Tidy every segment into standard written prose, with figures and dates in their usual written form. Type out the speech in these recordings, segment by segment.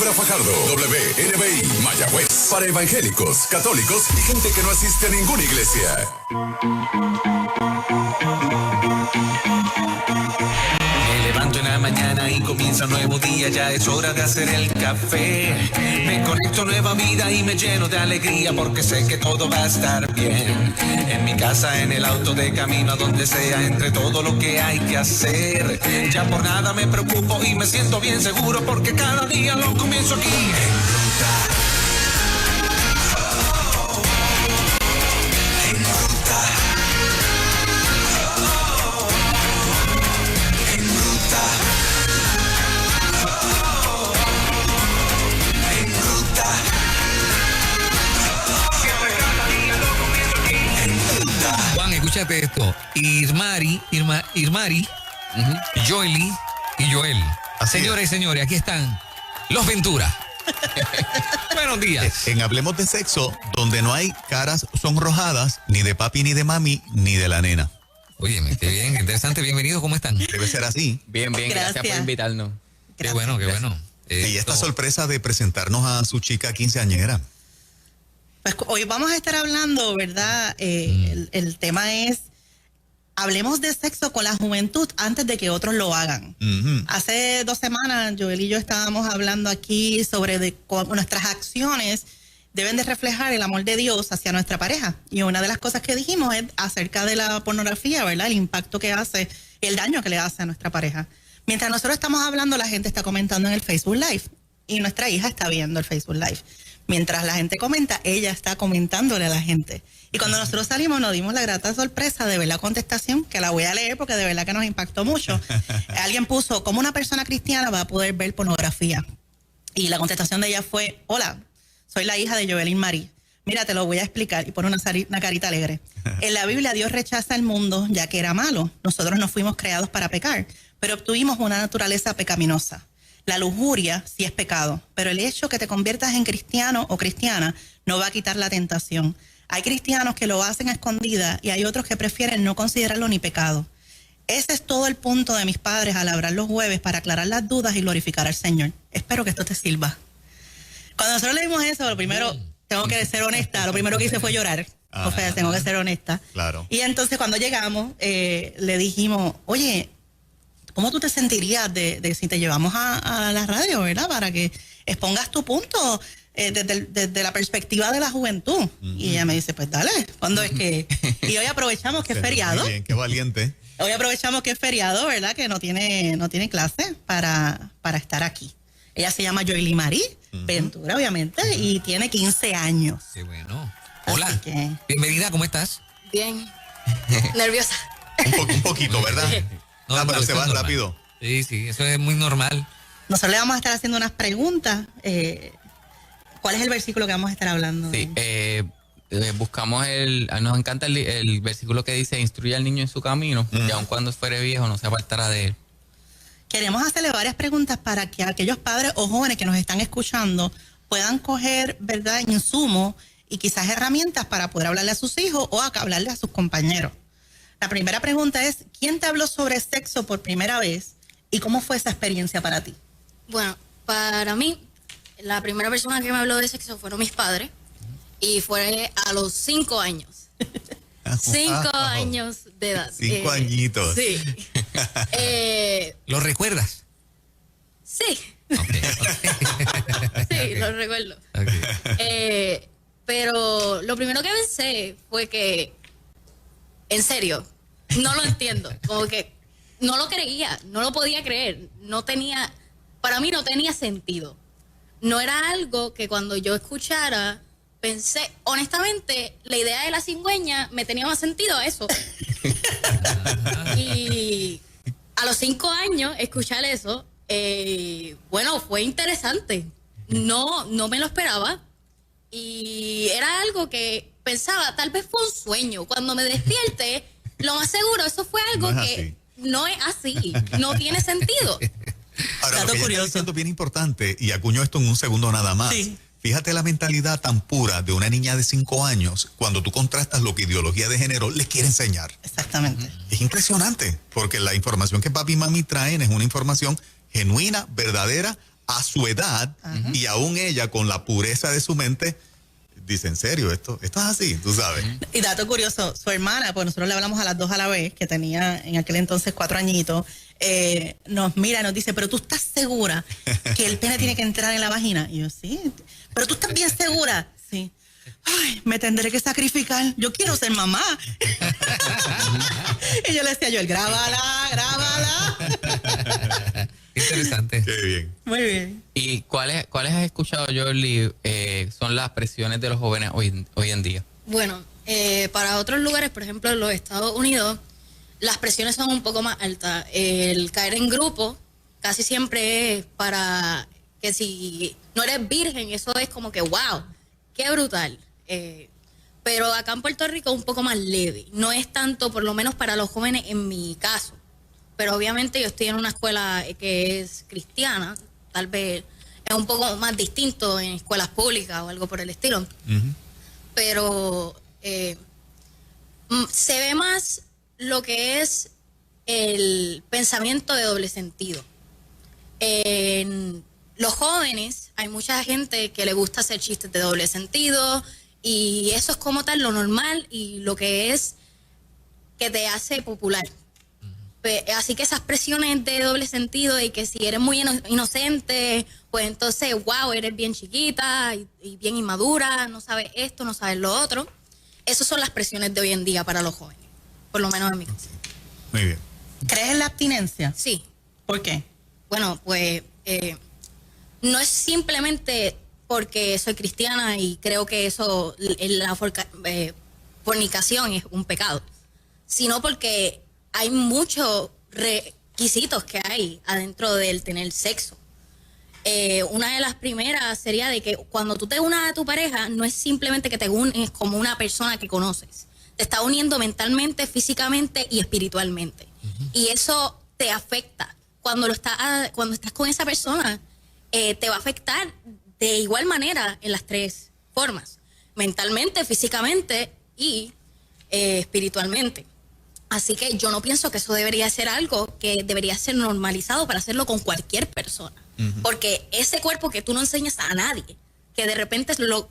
Culebra Fajardo, WNBI, Mayagüez. Para evangélicos, católicos y gente que no asiste a ninguna iglesia. Me levanto en la mañana y comienza un nuevo día, ya es hora de hacer el café. Me conecto a nueva vida y me lleno de alegría porque sé que todo va a estar bien. En mi casa, en el auto, de camino a donde sea, entre todo lo que hay que hacer. Ya por nada me preocupo y me siento bien seguro porque cada día lo comienzo aquí. Juan, escúchate esto. Irmari, Joely y Joel. Señoras y señores, aquí están los Ventura. Buenos días. En Hablemos de Sexo, donde no hay caras sonrojadas, ni de papi, ni de mami, ni de la nena. Óyeme, qué bien, interesante. Bienvenidos, ¿cómo están? Debe ser así. Bien, gracias por invitarnos. Qué bueno, qué bueno. Y esta sorpresa de presentarnos a su chica quinceañera. Pues hoy vamos a estar hablando, ¿verdad? El tema es, hablemos de sexo con la juventud antes de que otros lo hagan. Uh-huh. Hace 2 semanas, Joel y yo estábamos hablando aquí sobre nuestras acciones deben de reflejar el amor de Dios hacia nuestra pareja. Y una de las cosas que dijimos es acerca de la pornografía, ¿verdad? El impacto que hace, el daño que le hace a nuestra pareja. Mientras nosotros estamos hablando, la gente está comentando en el Facebook Live y nuestra hija está viendo el Facebook Live. Mientras la gente comenta, ella está comentándole a la gente. Y cuando nosotros salimos nos dimos la grata sorpresa de ver la contestación, que la voy a leer porque de verdad que nos impactó mucho. Alguien puso, ¿cómo una persona cristiana va a poder ver pornografía? Y la contestación de ella fue, hola, soy la hija de Joelyn Marie. Mira, te lo voy a explicar. Y pone una carita alegre. En la Biblia Dios rechaza el mundo ya que era malo. Nosotros no fuimos creados para pecar, pero obtuvimos una naturaleza pecaminosa. La lujuria sí es pecado, pero el hecho que te conviertas en cristiano o cristiana no va a quitar la tentación. Hay cristianos que lo hacen a escondidas y hay otros que prefieren no considerarlo ni pecado. Ese es todo el punto de mis padres al hablar los jueves para aclarar las dudas y glorificar al Señor. Espero que esto te sirva. Cuando nosotros leímos eso, lo primero, tengo que ser honesta, lo primero que hice fue llorar. O sea, tengo que ser honesta. Claro. Y entonces cuando llegamos, le dijimos, oye, ¿cómo tú te sentirías de si te llevamos a la radio, verdad? Para que expongas tu punto desde la perspectiva de la juventud. Uh-huh. Y ella me dice, pues dale, ¿cuándo es que...? Y hoy aprovechamos que es feriado. Muy bien, qué valiente. Hoy aprovechamos que es feriado, ¿verdad? Que no tiene clase para estar aquí. Ella se llama Joely Marie Ventura, obviamente, y tiene 15 años. Qué bueno. Hola, que... bienvenida, ¿cómo estás? Bien, nerviosa. Un poquito, ¿verdad? Normal, pero se va normal. rápido. Sí, eso es muy normal. Nosotros le vamos a estar haciendo unas preguntas. ¿Cuál es el versículo que vamos a estar hablando? Sí, buscamos nos encanta el versículo que dice, instruye al niño en su camino, y aun cuando fuere viejo no se apartará de él. Queremos hacerle varias preguntas para que aquellos padres o jóvenes que nos están escuchando puedan coger, ¿verdad?, insumos y quizás herramientas para poder hablarle a sus hijos o hablarle a sus compañeros. La primera pregunta es, ¿quién te habló sobre sexo por primera vez y cómo fue esa experiencia para ti? Bueno, para mí, la primera persona que me habló de sexo fueron mis padres y fue a los 5 años. 5 años de edad. 5 añitos. Sí. ¿Lo recuerdas? Sí. Okay. Sí, lo recuerdo. Okay. Pero lo primero que pensé fue que, en serio, no lo entiendo. Como que no lo creía, no lo podía creer. Para mí no tenía sentido. No era algo que cuando yo escuchara, pensé, honestamente, la idea de la cigüeña me tenía más sentido a eso. Y a los 5 años, escuchar eso, bueno, fue interesante. No me lo esperaba. Y era algo que pensaba, tal vez fue un sueño. Cuando me despierte, lo más seguro, eso fue algo que no es así. No tiene sentido. Ahora, Dato lo que curioso. está diciendo es bien importante, y acuño esto en un segundo nada más. Sí. Fíjate la mentalidad tan pura de una niña de 5 años cuando tú contrastas lo que ideología de género les quiere enseñar. Exactamente. Es impresionante, porque la información que papi y mami traen es una información genuina, verdadera, a su edad, y aún ella con la pureza de su mente dice, ¿en serio? Esto es así, tú sabes. Y dato curioso, su hermana, pues nosotros le hablamos a las dos a la vez, que tenía en aquel entonces 4 añitos, nos mira y nos dice, pero tú estás segura que el pene tiene que entrar en la vagina. Y yo, sí, pero tú estás bien segura. Sí. Ay, me tendré que sacrificar. Yo quiero ser mamá. Y yo le decía, Joel, grábala. Interesante. Qué bien. Muy bien. ¿Y cuáles has escuchado, Jordi, son las presiones de los jóvenes hoy en día? Bueno, para otros lugares, por ejemplo, en los Estados Unidos, las presiones son un poco más altas. El caer en grupo casi siempre es para que si no eres virgen, eso es como que, wow, qué brutal. Pero acá en Puerto Rico es un poco más leve. No es tanto, por lo menos para los jóvenes en mi caso. Pero obviamente yo estoy en una escuela que es cristiana, tal vez es un poco más distinto en escuelas públicas o algo por el estilo. Pero se ve más lo que es el pensamiento de doble sentido. En los jóvenes hay mucha gente que le gusta hacer chistes de doble sentido y eso es como tal lo normal y lo que es que te hace popular. Así que esas presiones de doble sentido y que si eres muy inocente, pues entonces, wow, eres bien chiquita y bien inmadura, no sabes esto, no sabes lo otro. Esas son las presiones de hoy en día para los jóvenes, por lo menos en mi caso. Muy bien. ¿Crees en la abstinencia? Sí. ¿Por qué? Bueno, pues no es simplemente porque soy cristiana y creo que eso, la fornicación es un pecado, sino porque hay muchos requisitos que hay adentro del tener sexo. Una de las primeras sería de que cuando tú te unas a tu pareja, no es simplemente que te unes como una persona que conoces. Te está uniendo mentalmente, físicamente y espiritualmente. Y eso te afecta. Cuando estás con esa persona, te va a afectar de igual manera en las 3 formas. Mentalmente, físicamente y espiritualmente. Así que yo no pienso que eso debería ser algo que debería ser normalizado para hacerlo con cualquier persona. Porque ese cuerpo que tú no enseñas a nadie, que de repente lo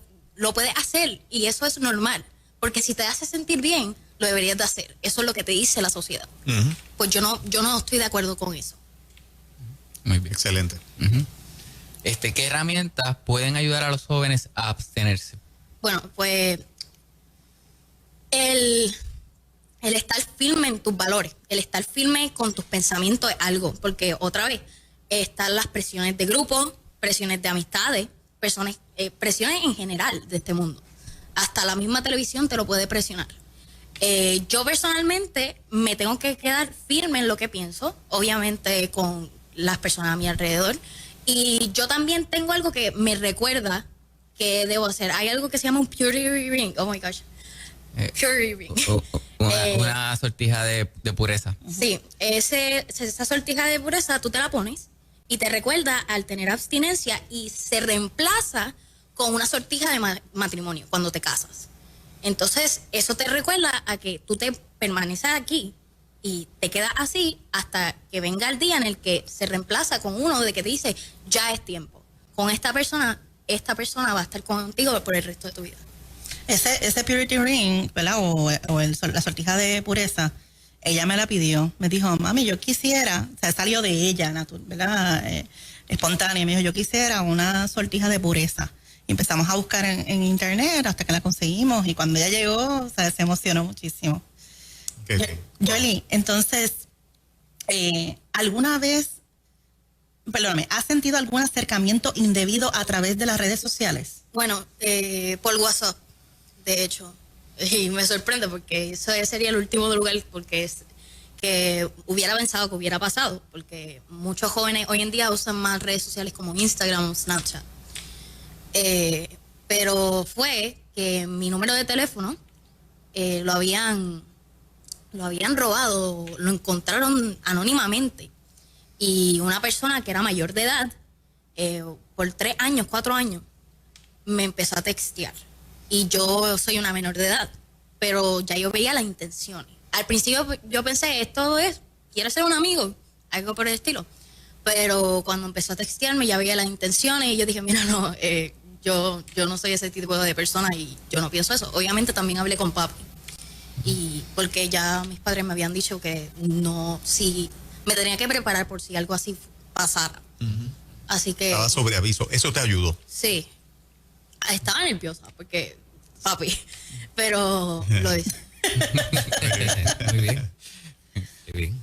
puedes hacer y eso es normal. Porque si te hace sentir bien, lo deberías de hacer. Eso es lo que te dice la sociedad. Pues yo no estoy de acuerdo con eso. Muy bien. Excelente. ¿Qué herramientas pueden ayudar a los jóvenes a abstenerse? Bueno, pues el estar firme en tus valores, el estar firme con tus pensamientos es algo, porque otra vez están las presiones de grupo, presiones de amistades, presiones en general de este mundo. Hasta la misma televisión te lo puede presionar. Yo personalmente me tengo que quedar firme en lo que pienso, obviamente con las personas a mi alrededor. Y yo también tengo algo que me recuerda que debo hacer. Hay algo que se llama un purity ring. Oh my gosh. Purity ring. Una sortija de pureza. Sí, esa sortija de pureza tú te la pones y te recuerda al tener abstinencia y se reemplaza con una sortija de matrimonio cuando te casas. Entonces, eso te recuerda a que tú te permaneces aquí y te quedas así hasta que venga el día en el que se reemplaza con uno de que te dice, ya es tiempo. Con esta persona va a estar contigo por el resto de tu vida. Ese purity ring, ¿verdad? La sortija de pureza, ella me la pidió. Me dijo, mami, yo quisiera, o sea, salió de ella, ¿verdad? Espontánea. Me dijo, yo quisiera una sortija de pureza. Y empezamos a buscar en internet hasta que la conseguimos. Y cuando ella llegó, o sea, se emocionó muchísimo. Joely, entonces, ¿alguna vez, perdóname, has sentido algún acercamiento indebido a través de las redes sociales? Bueno, por WhatsApp, de hecho. Y me sorprende porque eso sería el último lugar porque que hubiera pensado que hubiera pasado. Porque muchos jóvenes hoy en día usan más redes sociales como Instagram o Snapchat. Pero fue que mi número de teléfono lo habían robado, lo encontraron anónimamente. Y una persona que era mayor de edad, por 3 años, 4 años, me empezó a textear. Y yo soy una menor de edad, pero ya yo veía las intenciones. Al principio yo pensé, quiere ser un amigo, algo por el estilo. Pero cuando empezó a textearme ya veía las intenciones y yo dije, mira, no, yo no soy ese tipo de persona y yo no pienso eso. Obviamente también hablé con papi. Y porque ya mis padres me habían dicho que no, si me tenía que preparar por si algo así pasara. Así que... Estaba sobre aviso. Eso te ayudó. Sí. Estaba nerviosa porque papi, pero lo hice. Muy bien. Muy bien.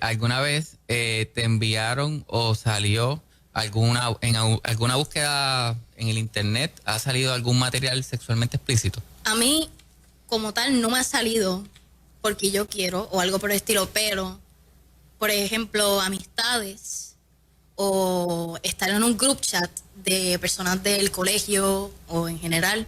¿Alguna vez te enviaron o salió alguna búsqueda en el internet, ha salido algún material sexualmente explícito? A mí, como tal, no me ha salido porque yo quiero o algo por el estilo, pero, por ejemplo, amistades o estar en un group chat de personas del colegio o en general,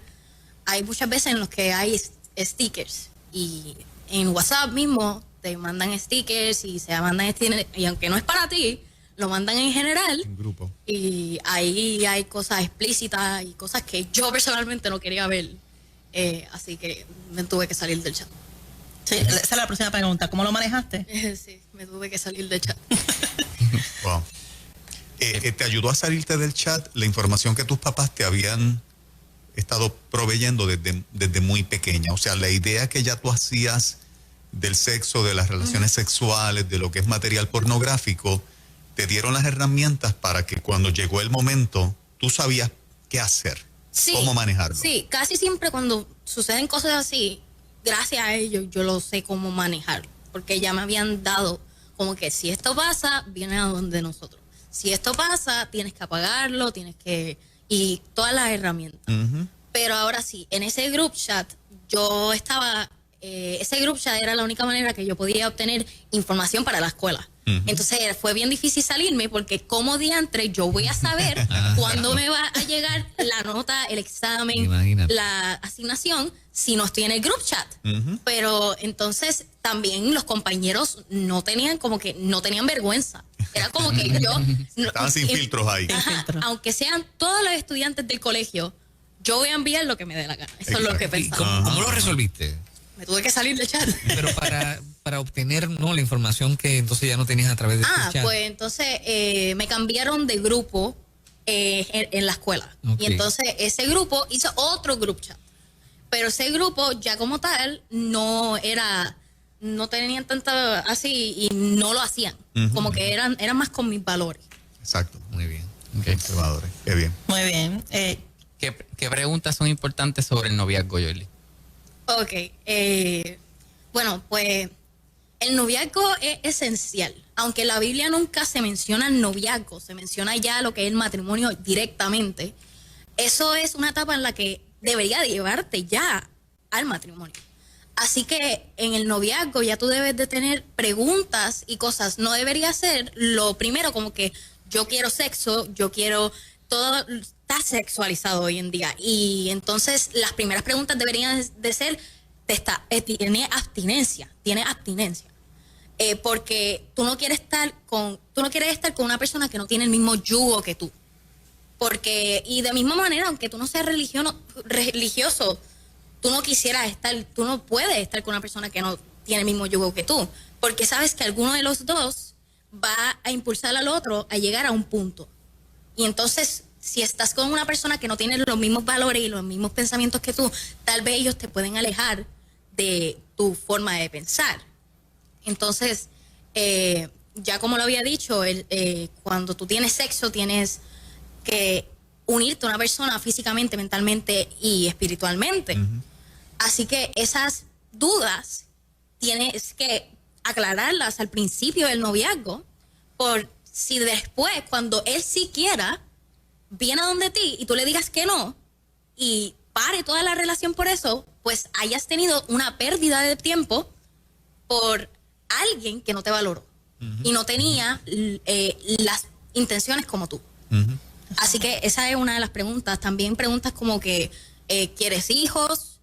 hay muchas veces en los que hay stickers y en WhatsApp mismo te mandan stickers y se mandan stickers y aunque no es para ti, lo mandan en general. En grupo. Y ahí hay cosas explícitas y cosas que yo personalmente no quería ver. Así que me tuve que salir del chat. Sí, esa es la próxima pregunta. ¿Cómo lo manejaste? Sí, me tuve que salir del chat. Wow. ¿Te ayudó a salirte del chat la información que tus papás te habían estado proveyendo desde muy pequeña? O sea, la idea que ya tú hacías del sexo, de las relaciones sexuales, de lo que es material pornográfico, te dieron las herramientas para que cuando llegó el momento, tú sabías qué hacer, Sí, cómo manejarlo. Sí, casi siempre cuando suceden cosas así, gracias a ellos yo lo sé cómo manejar, porque ya me habían dado como que si esto pasa, viene a donde nosotros. Si esto pasa, tienes que apagarlo, y todas las herramientas. Ujú. Pero ahora sí, en ese group chat, yo estaba, ese group chat era la única manera que yo podía obtener información para la escuela. Entonces fue bien difícil salirme porque como diantre yo voy a saber cuándo me va a llegar la nota, el examen, Imagínate. la asignación, si no estoy en el group chat. Pero entonces también los compañeros no tenían vergüenza. Era como que yo... Estaban sin filtros ahí. Ajá, aunque sean todos los estudiantes del colegio, yo voy a enviar lo que me dé la gana. Eso es lo que ¿Y pensaba. cómo lo resolviste? Me tuve que salir del chat. Pero para obtener la información que entonces ya no tenías a través de este chat. Pues entonces me cambiaron de grupo en la escuela. Ok. Y entonces ese grupo hizo otro group chat. Pero ese grupo ya como tal no tenían tanta así y no lo hacían. Como que eran más con mis valores. Exacto. Muy bien. Conservadores. Qué bien. Muy bien. ¿Qué preguntas son importantes sobre el noviazgo, Joely? Ok, bueno, pues el noviazgo es esencial. Aunque en la Biblia nunca se menciona el noviazgo, se menciona ya lo que es el matrimonio directamente. Eso es una etapa en la que debería de llevarte ya al matrimonio. Así que en el noviazgo ya tú debes de tener preguntas y cosas. No debería ser lo primero como que yo quiero sexo, yo quiero... Todo está sexualizado hoy en día. Y entonces las primeras preguntas deberían de ser, ¿tiene abstinencia? ¿Tiene abstinencia? Porque tú no quieres estar con una persona que no tiene el mismo yugo que tú. Porque, y de misma manera, aunque tú no seas religioso, tú no puedes estar con una persona que no tiene el mismo yugo que tú. Porque sabes que alguno de los dos va a impulsar al otro a llegar a un punto. Y entonces, si estás con una persona que no tiene los mismos valores y los mismos pensamientos que tú, tal vez ellos te pueden alejar de tu forma de pensar. Entonces, ya como lo había dicho, cuando tú tienes sexo, tienes que unirte a una persona físicamente, mentalmente y espiritualmente. Así que esas dudas tienes que aclararlas al principio del noviazgo, por si después, cuando él sí quiera, viene a donde ti y tú le digas que no y pare toda la relación por eso, pues hayas tenido una pérdida de tiempo por alguien que no te valoró y no tenía las intenciones como tú. Así que esa es una de las preguntas. También preguntas como que ¿quieres hijos?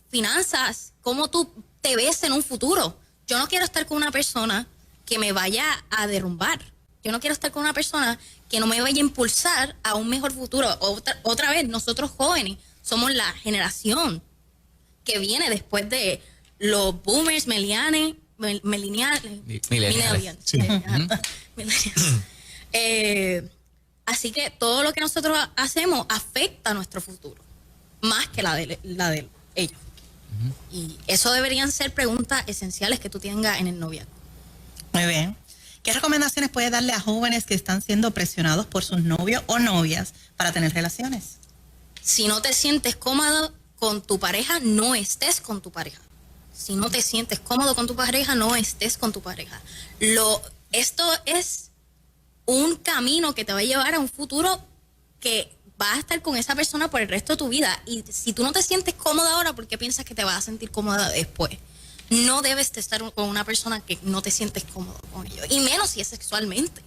Finanzas, ¿cómo tú te ves en un futuro? Yo no quiero estar con una persona que me vaya a derrumbar. Yo no quiero estar con una persona que no me vaya a impulsar a un mejor futuro. Otra vez, nosotros jóvenes somos la generación que viene después de los boomers, millennials. Sí. Así que todo lo que nosotros hacemos afecta a nuestro futuro, más que la de ellos. Y eso deberían ser preguntas esenciales que tú tengas en el noviazgo. Muy bien. ¿Qué recomendaciones puedes darle a jóvenes que están siendo presionados por sus novios o novias para tener relaciones? Si no te sientes cómodo con tu pareja, no estés con tu pareja. Si no te sientes cómodo con tu pareja, no estés con tu pareja. Esto es un camino que te va a llevar a un futuro que vas a estar con esa persona por el resto de tu vida. Y si tú no te sientes cómoda ahora, ¿por qué piensas que te vas a sentir cómoda después? No debes de estar con una persona que no te sientes cómodo con ellos. Y menos si es sexualmente.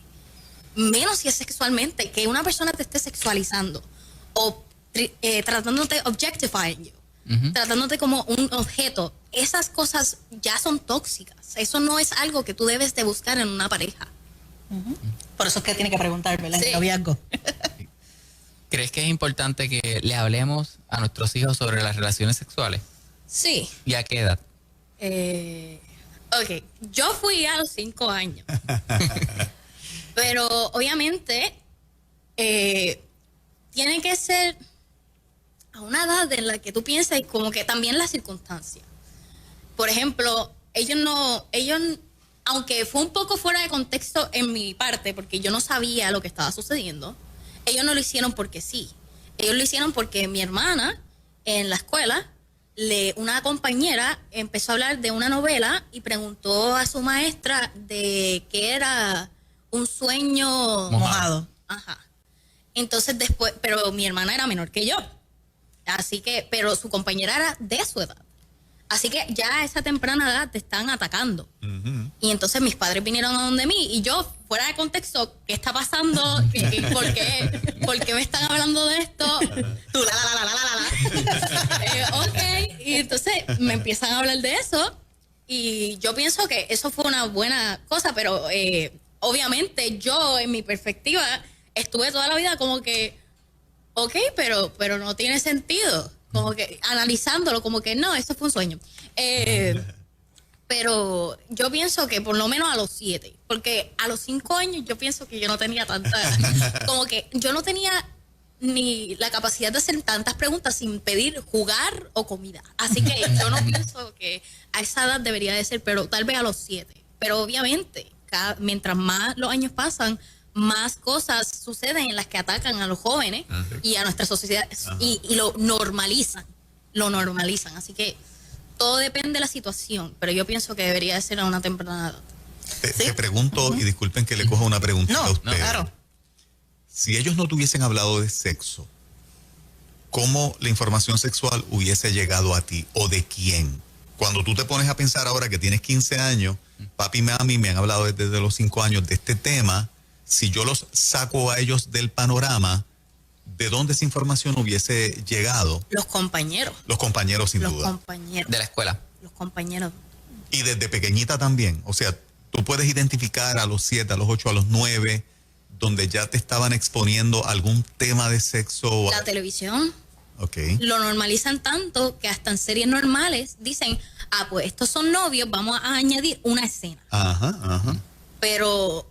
Menos si es sexualmente. Que una persona te esté sexualizando o tratándote objectifying you, tratándote como un objeto. Esas cosas ya son tóxicas. Eso no es algo que tú debes de buscar en una pareja. Por eso es que tiene que preguntarme Sí. el noviazgo. ¿Crees que es importante que le hablemos a nuestros hijos sobre las relaciones sexuales? Sí. ¿Y a qué edad? Ok, yo fui a los 5 años. Pero obviamente tiene que ser a una edad en la que tú piensas y como que también las circunstancias. Por ejemplo, ellos, aunque fue un poco fuera de contexto en mi parte, porque yo no sabía lo que estaba sucediendo, ellos no lo hicieron porque sí. Ellos lo hicieron porque mi hermana en la escuela, una compañera empezó a hablar de una novela y preguntó a su maestra de qué era un sueño Mojado. Ajá. Entonces después, pero mi hermana era menor que yo. Así que, pero su compañera era de su edad. Así que ya a esa temprana edad te están atacando. Y entonces mis padres vinieron a donde mí y yo, fuera de contexto, ¿qué está pasando? ¿Por qué me están hablando de esto? Tú, ok, y entonces me empiezan a hablar de eso y yo pienso que eso fue una buena cosa, pero obviamente yo, en mi perspectiva, estuve toda la vida como que, ok, pero no tiene sentido. Como que analizándolo, como que no, esto fue un sueño. Pero yo pienso que por lo menos a los 7, porque a los 5 años yo pienso que yo no tenía tanta, como que yo no tenía ni la capacidad de hacer tantas preguntas sin pedir jugar o comida. Así que yo no pienso que a esa edad debería de ser, pero tal vez a los 7. Pero obviamente, mientras más los años pasan, más cosas suceden en las que atacan a los jóvenes y a nuestra sociedad y lo normalizan. Así que todo depende de la situación, pero yo pienso que debería de ser a una temprana edad. Te pregunto, y disculpen que le coja una preguntita a usted. Claro. Si ellos no tuviesen hablado de sexo, ¿cómo la información sexual hubiese llegado a ti o de quién? Cuando tú te pones a pensar ahora que tienes 15 años, papi y mami me han hablado desde los 5 años de este tema. Si yo los saco a ellos del panorama, ¿de dónde esa información hubiese llegado? Los compañeros. Los compañeros, sin duda. Compañeros. De la escuela. Los compañeros. Y desde pequeñita también. O sea, tú puedes identificar a los 7, a los 8, a los 9, donde ya te estaban exponiendo algún tema de sexo. La televisión. Ok. Lo normalizan tanto que hasta en series normales dicen, pues estos son novios, vamos a añadir una escena. Ajá. Pero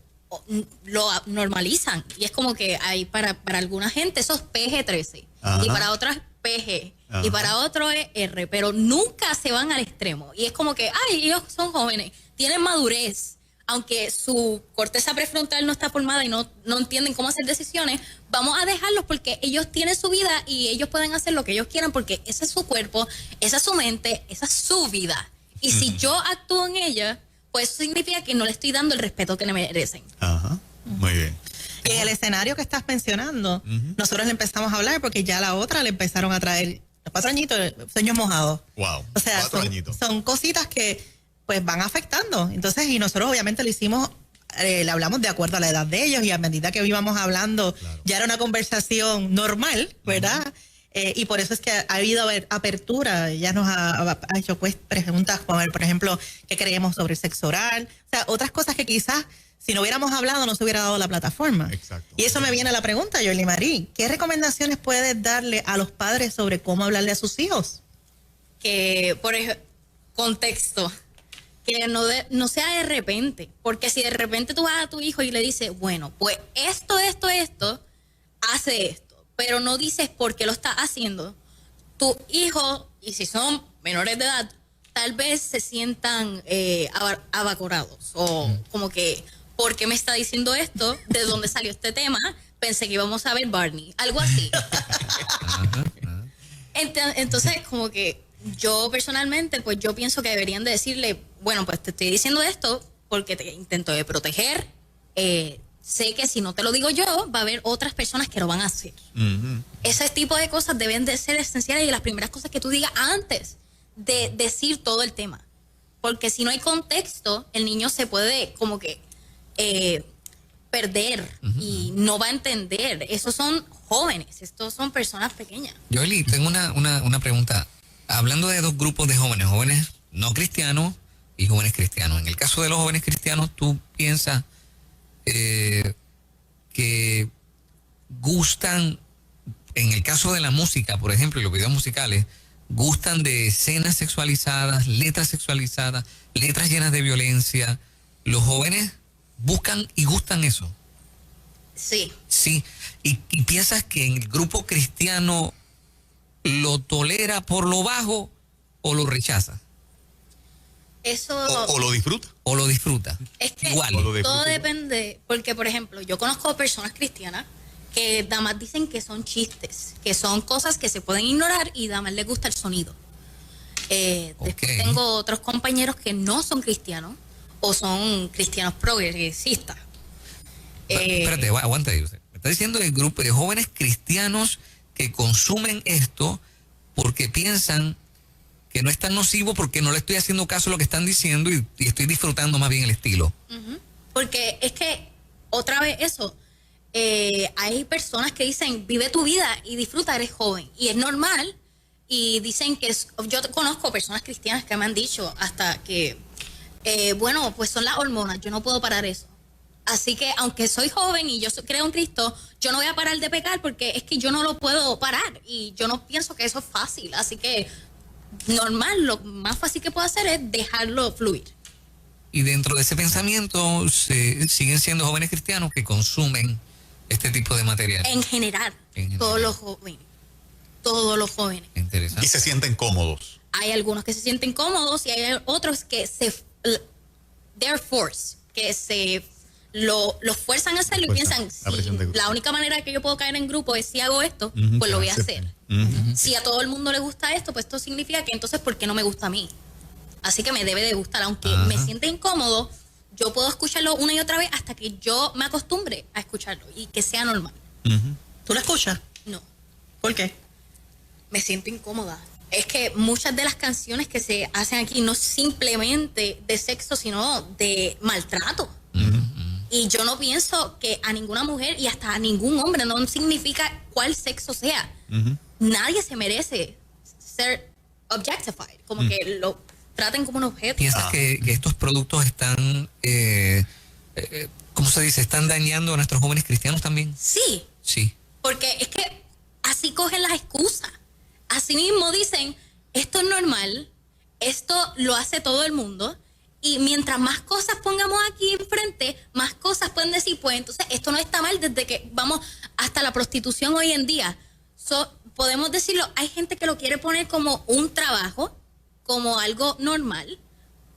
lo normalizan y es como que hay para alguna gente eso es PG-13 y para otras PG y para otros es R, pero nunca se van al extremo y es como que ellos son jóvenes, tienen madurez, aunque su corteza prefrontal no está formada y no entienden cómo hacer decisiones, vamos a dejarlos porque ellos tienen su vida y ellos pueden hacer lo que ellos quieran porque ese es su cuerpo, esa es su mente, esa es su vida y si yo actúo en ella, pues eso significa que no le estoy dando el respeto que le merecen. Ajá, muy bien. Y en el escenario que estás mencionando, nosotros le empezamos a hablar porque ya la otra le empezaron a traer los 4 añitos, sueños mojados. Wow. O sea, 4 añitos. son cositas que pues van afectando. Entonces, y nosotros obviamente lo hicimos, le hablamos de acuerdo a la edad de ellos y a medida que íbamos hablando, ya era una conversación normal, ¿verdad? Y por eso es que ha habido apertura. Ella nos ha hecho pues preguntas como, por ejemplo, ¿qué creemos sobre el sexo oral? O sea, otras cosas que quizás si no hubiéramos hablado no se hubiera dado la plataforma. Exacto. Y eso me viene a la pregunta, Yorly Marie. ¿Qué recomendaciones puedes darle a los padres sobre cómo hablarle a sus hijos? Que, por ejemplo, contexto, que no sea de repente, porque si de repente tú vas a tu hijo y le dices, bueno, pues esto, hace esto, pero no dices por qué lo está haciendo, tu hijo, y si son menores de edad, tal vez se sientan abacorados o como que, ¿por qué me está diciendo esto? ¿De dónde salió este tema? Pensé que íbamos a ver Barney, algo así. Entonces, como que yo personalmente, pues yo pienso que deberían de decirle, bueno, pues te estoy diciendo esto porque te intento de proteger. Sé que si no te lo digo yo, va a haber otras personas que lo van a hacer. Ese tipo de cosas deben de ser esenciales y las primeras cosas que tú digas antes de decir todo el tema. Porque si no hay contexto, el niño se puede como que perder y no va a entender. Esos son jóvenes, estos son personas pequeñas. Joely, tengo una pregunta. Hablando de dos grupos de jóvenes no cristianos y jóvenes cristianos. En el caso de los jóvenes cristianos, ¿tú piensas que gustan, en el caso de la música, por ejemplo, y los videos musicales, gustan de escenas sexualizadas, letras sexualizadas, letras llenas de violencia? ¿Los jóvenes buscan y gustan eso? Sí. Sí. ¿Y piensas que en el grupo cristiano lo tolera por lo bajo o lo rechaza? Eso... O lo disfruta. ¿O lo disfruta? Es que igual. todo depende, porque por ejemplo, yo conozco personas cristianas que nada más dicen que son chistes, que son cosas que se pueden ignorar y nada más les gusta el sonido. Después tengo otros compañeros que no son cristianos o son cristianos progresistas. Espérate, aguanta ahí. Me está diciendo el grupo de jóvenes cristianos que consumen esto porque piensan que no es tan nocivo porque no le estoy haciendo caso a lo que están diciendo y estoy disfrutando más bien el estilo. Porque es que, otra vez eso, hay personas que dicen, vive tu vida y disfruta, eres joven. Y es normal. Y dicen que, yo conozco personas cristianas que me han dicho hasta que, bueno, pues son las hormonas, yo no puedo parar eso. Así que aunque soy joven y yo creo en Cristo, yo no voy a parar de pecar porque es que yo no lo puedo parar. Y yo no pienso que eso es fácil. Así que normal, lo más fácil que puedo hacer es dejarlo fluir. Y dentro de ese pensamiento siguen siendo jóvenes cristianos que consumen este tipo de material. En general. Todos los jóvenes. Todos los jóvenes. Interesante. Y se sienten cómodos. Hay algunos que se sienten cómodos y hay otros que they're forced, que los fuerzan a hacerlo y piensan, la única manera que yo puedo caer en grupo es si hago esto, pues lo voy a hacer. Si a todo el mundo le gusta esto, pues esto significa que entonces ¿por qué no me gusta a mí? Así que me debe de gustar, aunque me sienta incómodo, yo puedo escucharlo una y otra vez hasta que yo me acostumbre a escucharlo y que sea normal. ¿Tú lo escuchas? No. ¿Por qué? Me siento incómoda. Es que muchas de las canciones que se hacen aquí no es simplemente de sexo, sino de maltrato. Y yo no pienso que a ninguna mujer y hasta a ningún hombre, no significa cuál sexo sea, nadie se merece ser objectified, como que lo traten como un objeto. ¿Piensas que estos productos están, ¿cómo se dice? ¿Están dañando a nuestros jóvenes cristianos también? Sí. Sí. Porque es que así cogen las excusas. Así mismo dicen, esto es normal, esto lo hace todo el mundo, y mientras más cosas pongamos aquí enfrente, más cosas pueden decir, pues entonces esto no está mal desde que vamos hasta la prostitución hoy en día. Podemos decirlo, hay gente que lo quiere poner como un trabajo, como algo normal,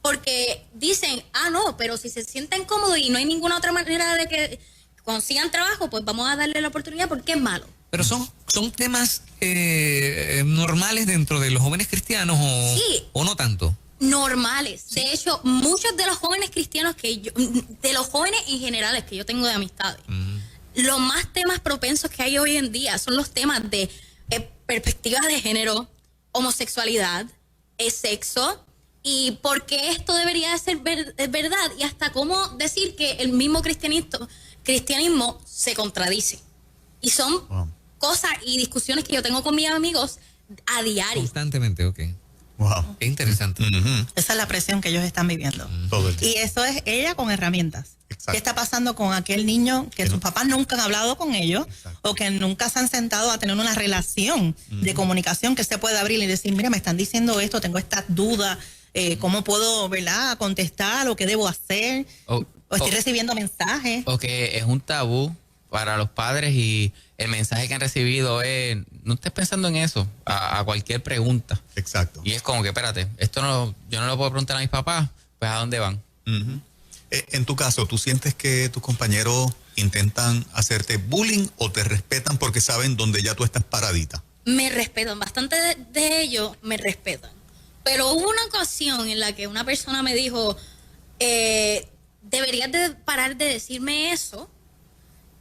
porque dicen, no, pero si se sienten cómodos y no hay ninguna otra manera de que consigan trabajo, pues vamos a darle la oportunidad porque es malo. Pero son temas normales dentro de los jóvenes cristianos o no tanto. Normales. Sí. De hecho, muchos de los jóvenes cristianos de los jóvenes en general que yo tengo de amistades, los más temas propensos que hay hoy en día son los temas de perspectivas de género, homosexualidad, sexo, y por qué esto debería ser verdad, y hasta cómo decir que el mismo cristianismo se contradice. Y son cosas y discusiones que yo tengo con mis amigos a diario. Constantemente, ok. Wow. Qué interesante. Esa es la presión que ellos están viviendo. Todo el día. Y eso es ella con herramientas. Exacto. ¿Qué está pasando con aquel niño que sus papás nunca han hablado con ellos? Exacto. O que nunca se han sentado a tener una relación de comunicación que se puede abrir y decir, mira, me están diciendo esto, tengo esta duda, cómo puedo, ¿verdad?, contestar o qué debo hacer. O estoy recibiendo mensajes. O que es un tabú para los padres y el mensaje que han recibido es, no estés pensando en eso, a cualquier pregunta. Exacto. Y es como que, espérate, yo no lo puedo preguntar a mis papás, pues ¿a dónde van? Ujú. En tu caso, ¿tú sientes que tus compañeros intentan hacerte bullying o te respetan porque saben dónde ya tú estás paradita? Me respetan, bastante de ellos me respetan. Pero hubo una ocasión en la que una persona me dijo, deberías de parar de decirme eso,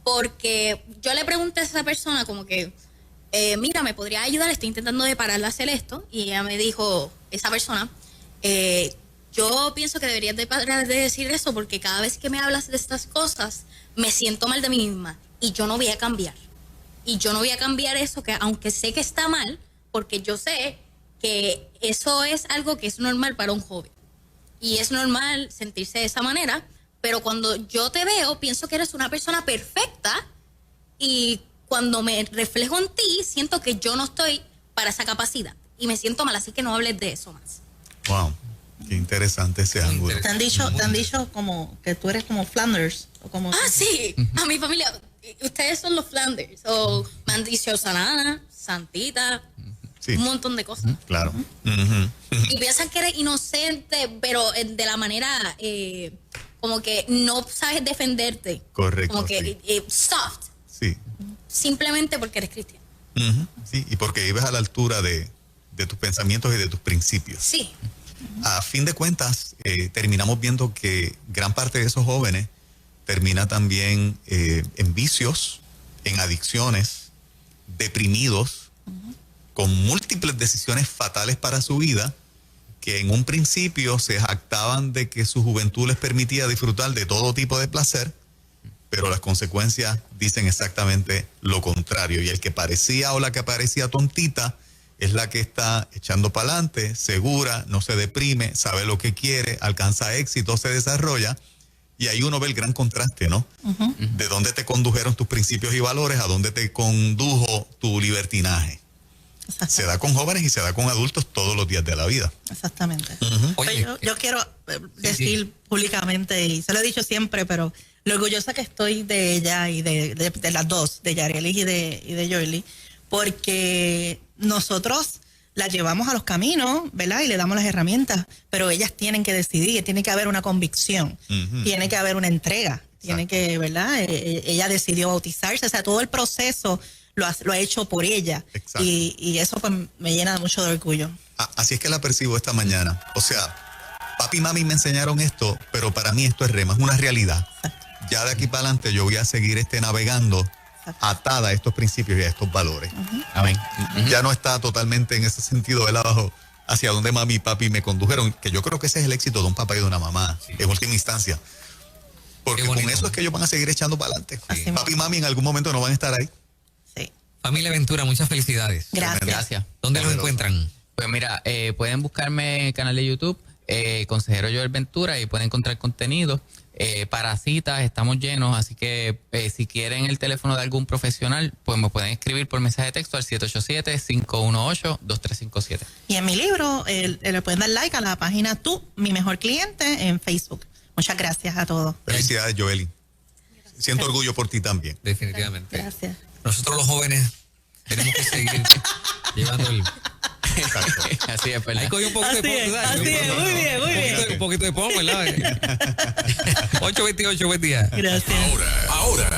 porque yo le pregunté a esa persona como que, mira, ¿me podría ayudar? Estoy intentando de parar de hacer esto. Y ella me dijo, esa persona, yo pienso que deberías de parar de decir eso porque cada vez que me hablas de estas cosas, me siento mal de mí misma y yo no voy a cambiar. Y yo no voy a cambiar eso, que aunque sé que está mal, porque yo sé que eso es algo que es normal para un joven. Y es normal sentirse de esa manera, pero cuando yo te veo, pienso que eres una persona perfecta y cuando me reflejo en ti, siento que yo no estoy para esa capacidad y me siento mal, así que no hables de eso más. Wow, qué interesante ese ángulo. ¿Te han dicho como que tú eres como Flanders? O como Sí, a mi familia, ustedes son los Flanders, o me han dicho Sanana, Santita, Sí. un montón de cosas. Claro. Ujú. Y piensan que eres inocente, pero de la manera como que no sabes defenderte. Correcto, Como que soft, Sí. simplemente porque eres cristiano. Ujú. Sí, y porque vives a la altura de tus pensamientos y de tus principios. Sí, A fin de cuentas, terminamos viendo que gran parte de esos jóvenes termina también en vicios, en adicciones, deprimidos, con múltiples decisiones fatales para su vida, que en un principio se jactaban de que su juventud les permitía disfrutar de todo tipo de placer, pero las consecuencias dicen exactamente lo contrario. Y el que parecía o la que parecía tontita es la que está echando para adelante, segura, no se deprime, sabe lo que quiere, alcanza éxito, se desarrolla. Y ahí uno ve el gran contraste, ¿no? De dónde te condujeron tus principios y valores, a dónde te condujo tu libertinaje. Se da con jóvenes y se da con adultos todos los días de la vida. Exactamente. Oye, Yo quiero decir públicamente, y se lo he dicho siempre, pero lo orgullosa que estoy de ella y de las dos, de Yarelis y de Joely, porque nosotros las llevamos a los caminos, ¿verdad? Y le damos las herramientas, pero ellas tienen que decidir, tiene que haber una convicción, tiene que haber una entrega, tiene que, ¿verdad? Ella decidió bautizarse, o sea, todo el proceso lo ha hecho por ella. Exacto. Y eso pues me llena mucho de orgullo. Así es que la percibo esta mañana. O sea, papi y mami me enseñaron esto, pero para mí esto es rema, es una realidad. Ya de aquí para adelante yo voy a seguir navegando atada a estos principios y a estos valores. Amén. Ya no está totalmente en ese sentido del abajo hacia donde mami y papi me condujeron, que yo creo que ese es el éxito de un papá y de una mamá, en última instancia. Porque Qué con bonito. eso es que ellos van a seguir echando para adelante. Así Papi y mami en algún momento no van a estar ahí. Sí. Familia Ventura, muchas felicidades. Gracias. Gracias. ¿Dónde los Poderoso. encuentran? Pues mira, pueden buscarme en el canal de YouTube, Consejero Joel Ventura, y pueden encontrar contenido. Para citas estamos llenos, así que si quieren el teléfono de algún profesional, pues me pueden escribir por mensaje de texto al 787-518-2357. Y en mi libro le pueden dar like a la página Tú, mi mejor cliente, en Facebook. Muchas gracias a todos. Felicidades, Joely. Siento orgullo por ti también. Definitivamente. Gracias. Nosotros los jóvenes tenemos que seguir llevando el... Así es, Ahí ¿verdad? cogí un poquito Así de es, poco, ¿sabes? así es, muy bien, muy bien. Un poquito de pomo, ¿verdad? 8:28, buen día. Gracias. Ahora